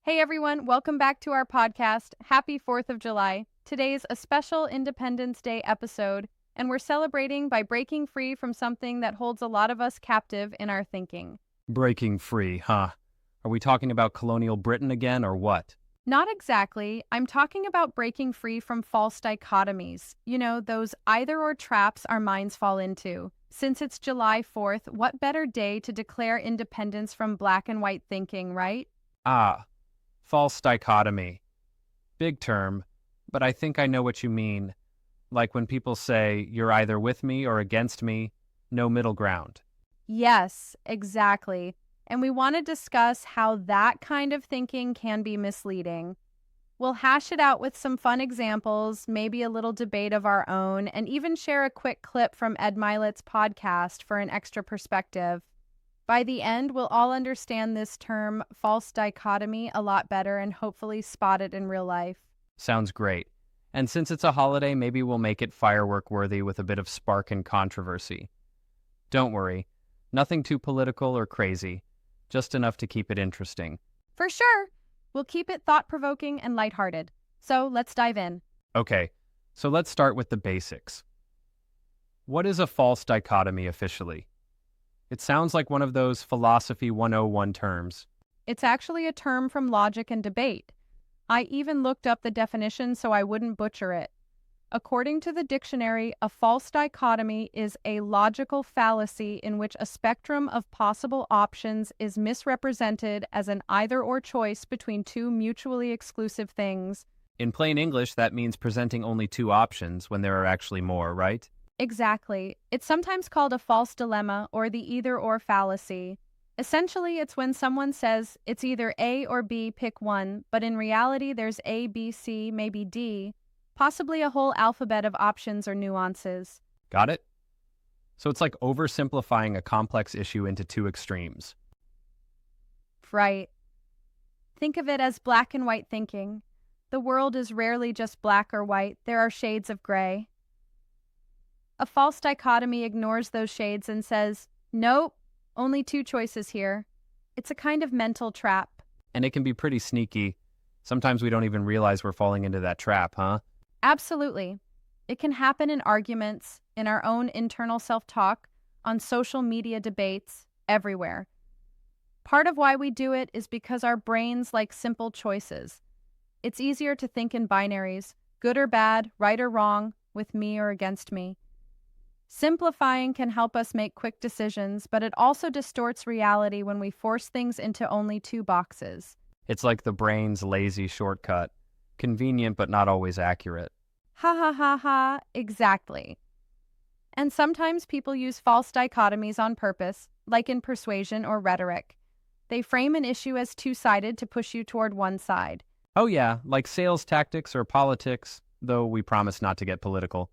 Hey everyone, welcome back to our podcast. Happy 4th of July. Today's a special Independence Day episode, and we're celebrating by breaking free from something that holds a lot of us captive in our thinking. Breaking free, huh? Are we talking about colonial Britain again, or what? Not exactly. I'm talking about breaking free from false dichotomies. You know, those either-or traps our minds fall into. Since it's July 4th, what better day to declare independence from black and white thinking, right? Ah, false dichotomy. Big term, but I think I know what you mean. Like when people say, you're either with me or against me, no middle ground. Yes, exactly. And we want to discuss how that kind of thinking can be misleading. We'll hash it out with some fun examples, maybe a little debate of our own, and even share a quick clip from Ed Mylett's podcast for an extra perspective. By the end, we'll all understand this term, false dichotomy, a lot better and hopefully spot it in real life. Sounds great. And since it's a holiday, maybe we'll make it firework worthy with a bit of spark and controversy. Don't worry, nothing too political or crazy, just enough to keep it interesting. For sure! We'll keep it thought-provoking and lighthearted. So let's dive in. Okay, so let's start with the basics. What is a false dichotomy officially? It sounds like one of those Philosophy 101 terms. It's actually a term from logic and debate. I even looked up the definition so I wouldn't butcher it. According to the dictionary, a false dichotomy is a logical fallacy in which a spectrum of possible options is misrepresented as an either-or choice between two mutually exclusive things. In plain English, that means presenting only two options when there are actually more, right? Exactly. It's sometimes called a false dilemma or the either-or fallacy. Essentially, it's when someone says it's either A or B, pick one, but in reality there's A, B, C, maybe D, possibly a whole alphabet of options or nuances. Got it? So it's like oversimplifying a complex issue into two extremes. Right. Think of it as black and white thinking. The world is rarely just black or white. There are shades of gray. A false dichotomy ignores those shades and says, nope, only two choices here. It's a kind of mental trap. And it can be pretty sneaky. Sometimes we don't even realize we're falling into that trap, huh? Absolutely. It can happen in arguments, in our own internal self-talk, on social media debates, everywhere. Part of why we do it is because our brains like simple choices. It's easier to think in binaries, good or bad, right or wrong, with me or against me. Simplifying can help us make quick decisions, but it also distorts reality when we force things into only two boxes. It's like the brain's lazy shortcut. Convenient but not always accurate. Ha ha ha ha, exactly. And sometimes people use false dichotomies on purpose, like in persuasion or rhetoric. They frame an issue as two-sided to push you toward one side. Oh yeah, like sales tactics or politics, though we promise not to get political.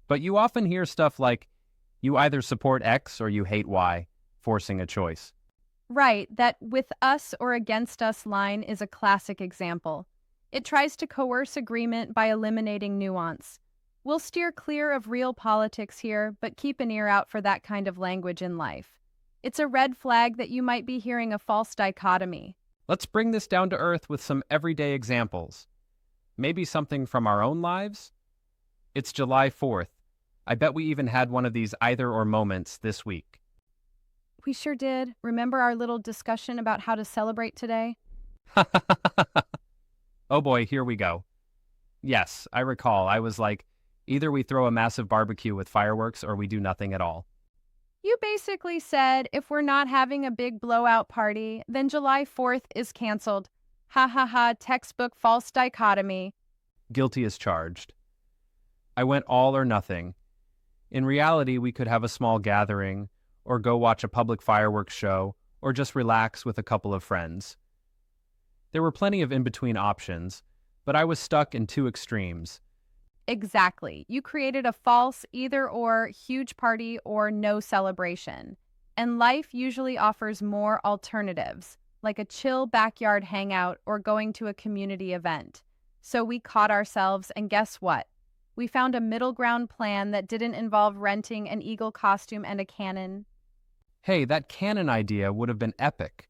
But you often hear stuff like, you either support X or you hate Y, forcing a choice. Right, that with us or against us line is a classic example. It tries to coerce agreement by eliminating nuance. We'll steer clear of real politics here, but keep an ear out for that kind of language in life. It's a red flag that you might be hearing a false dichotomy. Let's bring this down to earth with some everyday examples. Maybe something from our own lives? It's July 4th. I bet we even had one of these either-or moments this week. We sure did. Remember our little discussion about how to celebrate today? Oh boy, here we go. Yes, I recall. I was like, either we throw a massive barbecue with fireworks or we do nothing at all. You basically said if we're not having a big blowout party, then July 4th is canceled. Ha ha ha, textbook false dichotomy. Guilty as charged. I went all or nothing. In reality, we could have a small gathering, or go watch a public fireworks show, or just relax with a couple of friends. There were plenty of in-between options, but I was stuck in two extremes. Exactly. You created a false either-or, huge party or no celebration. And life usually offers more alternatives, like a chill backyard hangout or going to a community event. So we caught ourselves, and guess what? We found a middle ground plan that didn't involve renting an eagle costume and a cannon. Hey, that cannon idea would have been epic,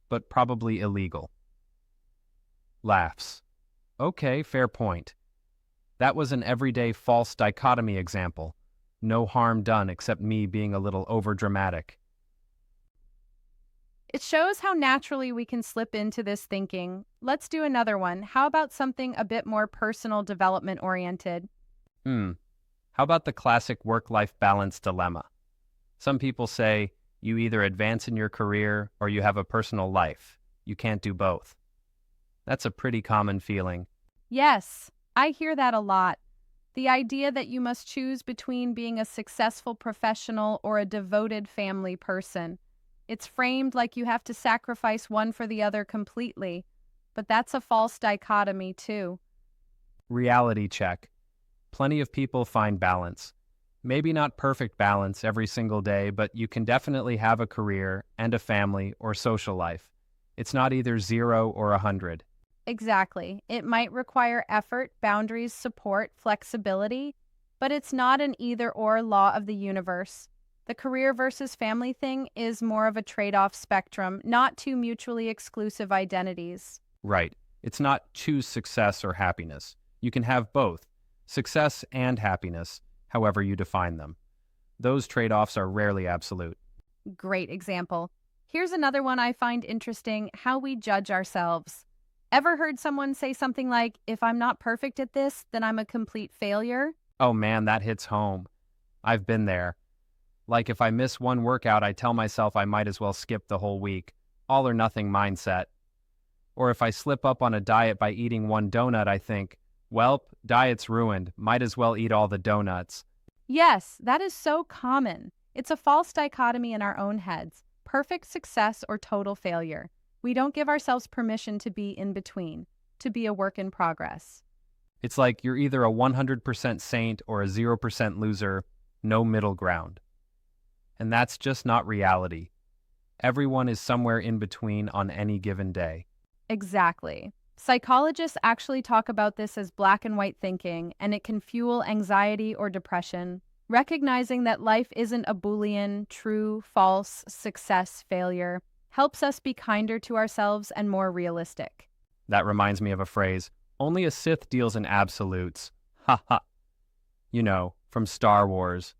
but probably illegal. Laughs. Okay, fair point. That was an everyday false dichotomy example. No harm done except me being a little overdramatic. It shows how naturally we can slip into this thinking. Let's do another one. How about something a bit more personal development oriented? How about the classic work-life balance dilemma? Some people say you either advance in your career or you have a personal life. You can't do both. That's a pretty common feeling. Yes, I hear that a lot. The idea that you must choose between being a successful professional or a devoted family person. It's framed like you have to sacrifice one for the other completely, but that's a false dichotomy too. Reality check. Plenty of people find balance. Maybe not perfect balance every single day, but you can definitely have a career and a family or social life. It's not either 0 or 100. Exactly. It might require effort, boundaries, support, flexibility, but it's not an either-or law of the universe. The career versus family thing is more of a trade-off spectrum, not two mutually exclusive identities. Right. It's not choose success or happiness. You can have both, success and happiness, however you define them. Those trade-offs are rarely absolute. Great example. Here's another one I find interesting: how we judge ourselves. Ever heard someone say something like, if I'm not perfect at this, then I'm a complete failure? Oh man, that hits home. I've been there. Like if I miss one workout, I tell myself I might as well skip the whole week. All or nothing mindset. Or if I slip up on a diet by eating one donut, I think, welp, diet's ruined. Might as well eat all the donuts. Yes, that is so common. It's a false dichotomy in our own heads: perfect success or total failure. We don't give ourselves permission to be in between, to be a work in progress. It's like you're either a 100% saint or a 0% loser, no middle ground. And that's just not reality. Everyone is somewhere in between on any given day. Exactly. Psychologists actually talk about this as black and white thinking, and it can fuel anxiety or depression. Recognizing that life isn't a Boolean, true, false, success, failure, helps us be kinder to ourselves and more realistic. That reminds me of a phrase, only a Sith deals in absolutes. Ha ha. You know, from Star Wars.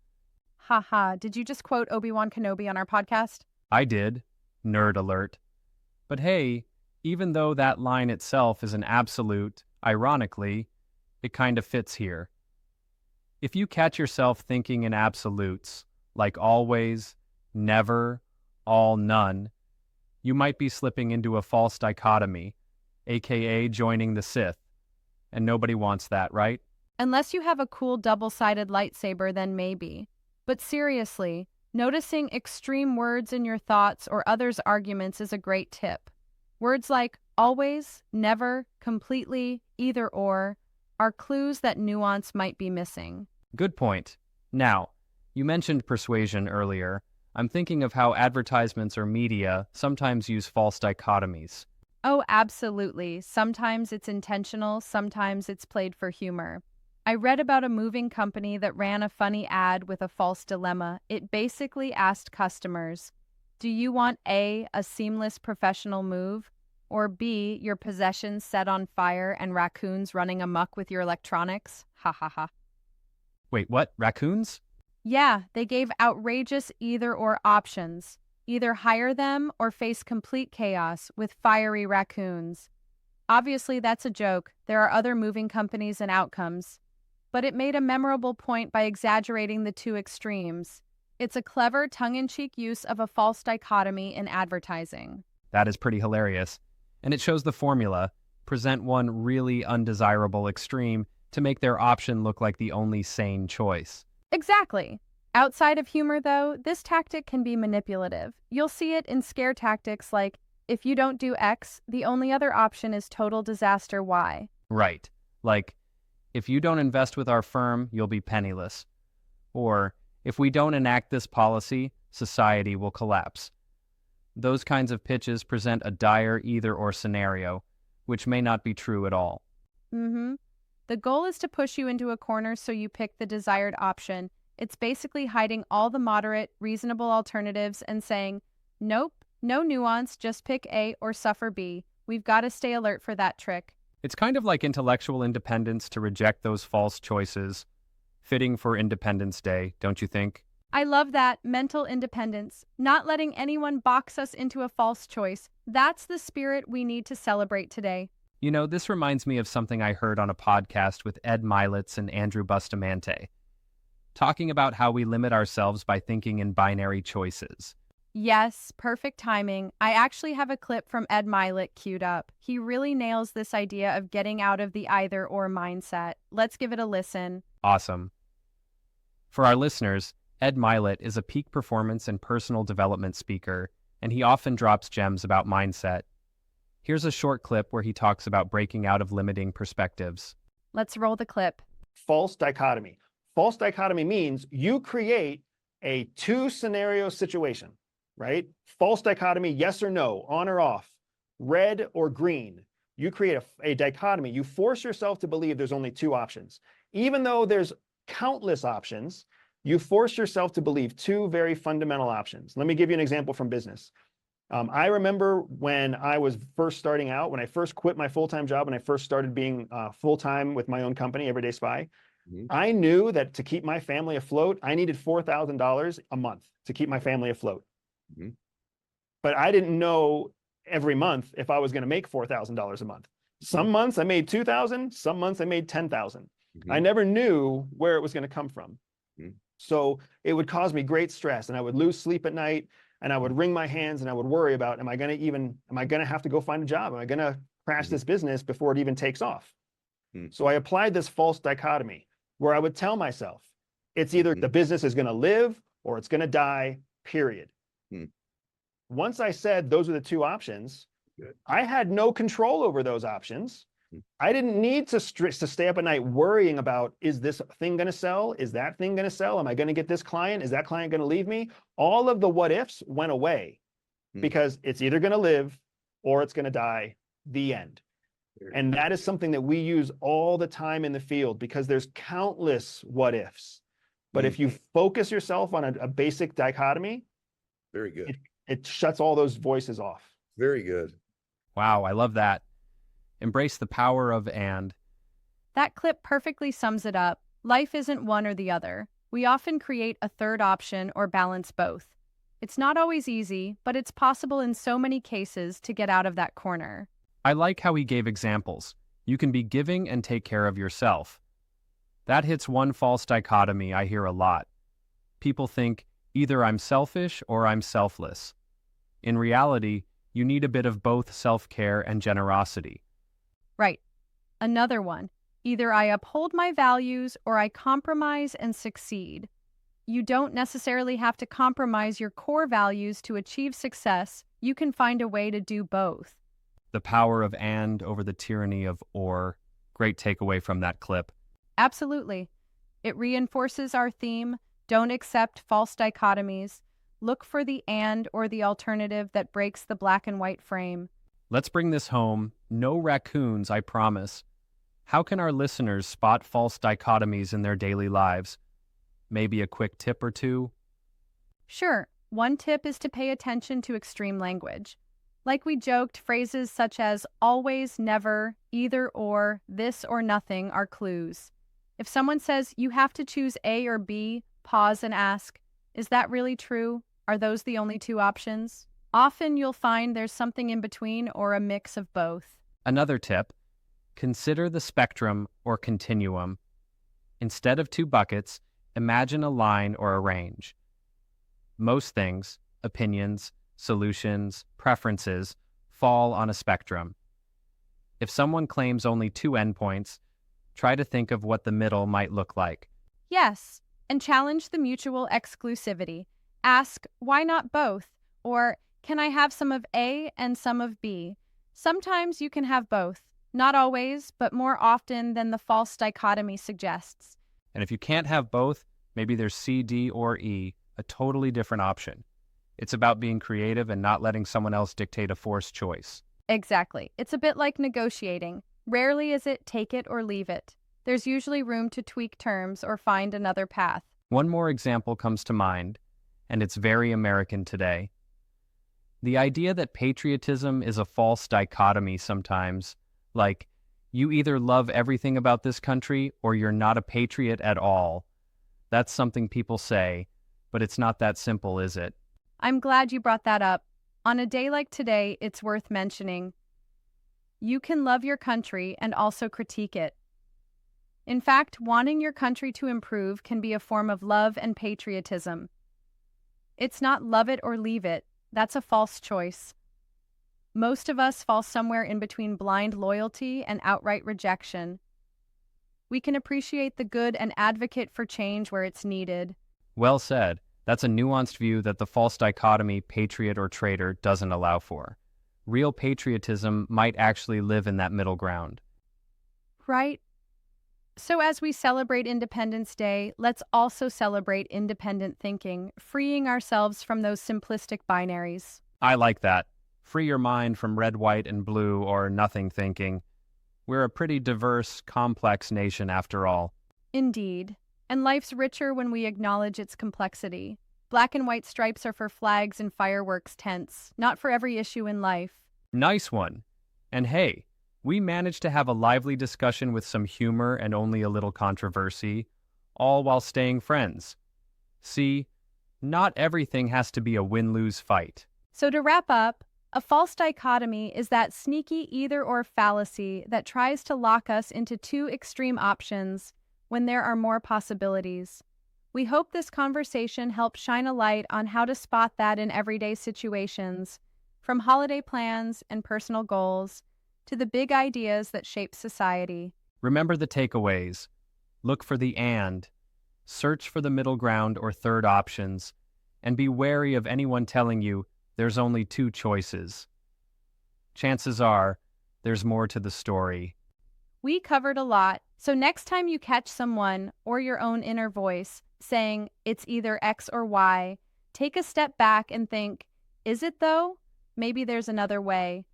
Haha, did you just quote Obi-Wan Kenobi on our podcast? I did. Nerd alert. But hey, even though that line itself is an absolute, ironically, it kind of fits here. If you catch yourself thinking in absolutes, like always, never, all, none, you might be slipping into a false dichotomy, aka joining the Sith. And nobody wants that, right? Unless you have a cool double-sided lightsaber, then maybe. But seriously, noticing extreme words in your thoughts or others' arguments is a great tip. Words like always, never, completely, either or are clues that nuance might be missing. Good point. Now, you mentioned persuasion earlier. I'm thinking of how advertisements or media sometimes use false dichotomies. Oh, absolutely. Sometimes it's intentional, sometimes it's played for humor. I read about a moving company that ran a funny ad with a false dilemma. It basically asked customers, do you want A, a seamless professional move, or B, your possessions set on fire and raccoons running amok with your electronics? Ha ha ha. Wait, what? Raccoons? Yeah, they gave outrageous either-or options. Either hire them or face complete chaos with fiery raccoons. Obviously, that's a joke. There are other moving companies and outcomes. But it made a memorable point by exaggerating the two extremes. It's a clever, tongue-in-cheek use of a false dichotomy in advertising. That is pretty hilarious. And it shows the formula. Present one really undesirable extreme to make their option look like the only sane choice. Exactly. Outside of humor, though, this tactic can be manipulative. You'll see it in scare tactics like, if you don't do X, the only other option is total disaster Y. Right. Like, if you don't invest with our firm, you'll be penniless. Or, if we don't enact this policy, society will collapse. Those kinds of pitches present a dire either-or scenario, which may not be true at all. The goal is to push you into a corner so you pick the desired option. It's basically hiding all the moderate, reasonable alternatives and saying, nope, no nuance, just pick A or suffer B. We've got to stay alert for that trick. It's kind of like intellectual independence to reject those false choices. Fitting for Independence Day, don't you think? I love that, mental independence, not letting anyone box us into a false choice. That's the spirit we need to celebrate today. You know, this reminds me of something I heard on a podcast with Ed Mylett and Andrew Bustamante, talking about how we limit ourselves by thinking in binary choices. Yes, perfect timing. I actually have a clip from Ed Mylett queued up. He really nails this idea of getting out of the either-or mindset. Let's give it a listen. Awesome. For our listeners, Ed Mylett is a peak performance and personal development speaker, and he often drops gems about mindset. Here's a short clip where he talks about breaking out of limiting perspectives. Let's roll the clip. False dichotomy. False dichotomy means you create a two-scenario situation, right? False dichotomy, yes or no, on or off, red or green. You create a dichotomy. You force yourself to believe there's only two options. Even though there's countless options, you force yourself to believe two very fundamental options. Let me give you an example from business. I remember when I was first starting out, when I first quit my full-time job, and I first started being full-time with my own company, Everyday Spy, I knew that to keep my family afloat, I needed $4,000 a month to keep my family afloat. But I didn't know every month if I was going to make $4,000 a month. Some months I made $2,000, some months I made $10,000. I never knew where it was going to come from. So it would cause me great stress, and I would lose sleep at night, and I would wring my hands, and I would worry about, am I going to have to go find a job? Am I going to crash this business before it even takes off? So I applied this false dichotomy where I would tell myself, it's either the business is going to live or it's going to die, period. Once I said those are the two options, I had no control over those options. I didn't need to stay up at night worrying about, is this thing going to sell? Is that thing going to sell? Am I going to get this client? Is that client going to leave me? All of the what ifs went away because it's either going to live or it's going to die, the end. And that is something that we use all the time in the field because there's countless what ifs. But if you focus yourself on a basic dichotomy, very good. It shuts all those voices off. Very good. Wow, I love that. Embrace the power of and. That clip perfectly sums it up. Life isn't one or the other. We often create a third option or balance both. It's not always easy, but it's possible in so many cases to get out of that corner. I like how he gave examples. You can be giving and take care of yourself. That hits one false dichotomy I hear a lot. People think, either I'm selfish or I'm selfless. In reality, you need a bit of both self-care and generosity. Right. Another one. Either I uphold my values or I compromise and succeed. You don't necessarily have to compromise your core values to achieve success. You can find a way to do both. The power of and over the tyranny of or. Great takeaway from that clip. Absolutely. It reinforces our theme. Don't accept false dichotomies. Look for the and or the alternative that breaks the black and white frame. Let's bring this home. No raccoons, I promise. How can our listeners spot false dichotomies in their daily lives? Maybe a quick tip or two? Sure. One tip is to pay attention to extreme language. Like we joked, phrases such as always, never, either or, this or nothing are clues. If someone says you have to choose A or B, pause and ask, is that really true? Are those the only two options? Often you'll find there's something in between or a mix of both. Another tip, consider the spectrum or continuum. Instead of two buckets, imagine a line or a range. Most things, opinions, solutions, preferences, fall on a spectrum. If someone claims only two endpoints, try to think of what the middle might look like. Yes, and challenge the mutual exclusivity. Ask, why not both? Or, can I have some of A and some of B? Sometimes you can have both. Not always, but more often than the false dichotomy suggests. And if you can't have both, maybe there's C, D, or E, a totally different option. It's about being creative and not letting someone else dictate a forced choice. Exactly. It's a bit like negotiating. Rarely is it take it or leave it. There's usually room to tweak terms or find another path. One more example comes to mind, and it's very American today. The idea that patriotism is a false dichotomy sometimes, like, you either love everything about this country or you're not a patriot at all. That's something people say, but it's not that simple, is it? I'm glad you brought that up. On a day like today, it's worth mentioning. You can love your country and also critique it. In fact, wanting your country to improve can be a form of love and patriotism. It's not love it or leave it. That's a false choice. Most of us fall somewhere in between blind loyalty and outright rejection. We can appreciate the good and advocate for change where it's needed. Well said. That's a nuanced view that the false dichotomy, patriot or traitor, doesn't allow for. Real patriotism might actually live in that middle ground. Right? So as we celebrate Independence Day, let's also celebrate independent thinking, freeing ourselves from those simplistic binaries. I like that. Free your mind from red, white, and blue or nothing thinking. We're a pretty diverse, complex nation after all. Indeed. And life's richer when we acknowledge its complexity. Black and white stripes are for flags and fireworks tents, not for every issue in life. Nice one. And hey, we managed to have a lively discussion with some humor and only a little controversy, all while staying friends. See, not everything has to be a win-lose fight. So to wrap up, a false dichotomy is that sneaky either-or fallacy that tries to lock us into two extreme options when there are more possibilities. We hope this conversation helps shine a light on how to spot that in everyday situations, from holiday plans and personal goals to the big ideas that shape society. Remember the takeaways. Look for the and, search for the middle ground or third options, and be wary of anyone telling you there's only two choices. Chances are, there's more to the story. We covered a lot, so next time you catch someone or your own inner voice saying it's either X or Y, take a step back and think, is it though? Maybe there's another way.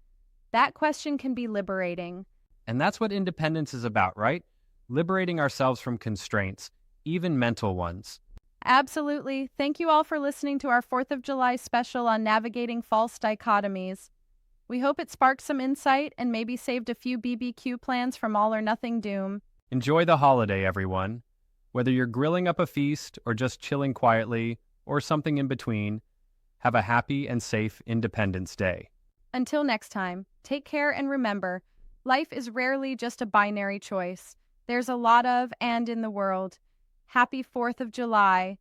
That question can be liberating. And that's what independence is about, right? Liberating ourselves from constraints, even mental ones. Absolutely. Thank you all for listening to our 4th of July special on navigating false dichotomies. We hope it sparked some insight and maybe saved a few BBQ plans from all or nothing doom. Enjoy the holiday, everyone. Whether you're grilling up a feast or just chilling quietly or something in between, have a happy and safe Independence Day. Until next time, take care and remember, life is rarely just a binary choice. There's a lot of and in the world. Happy 4th of July.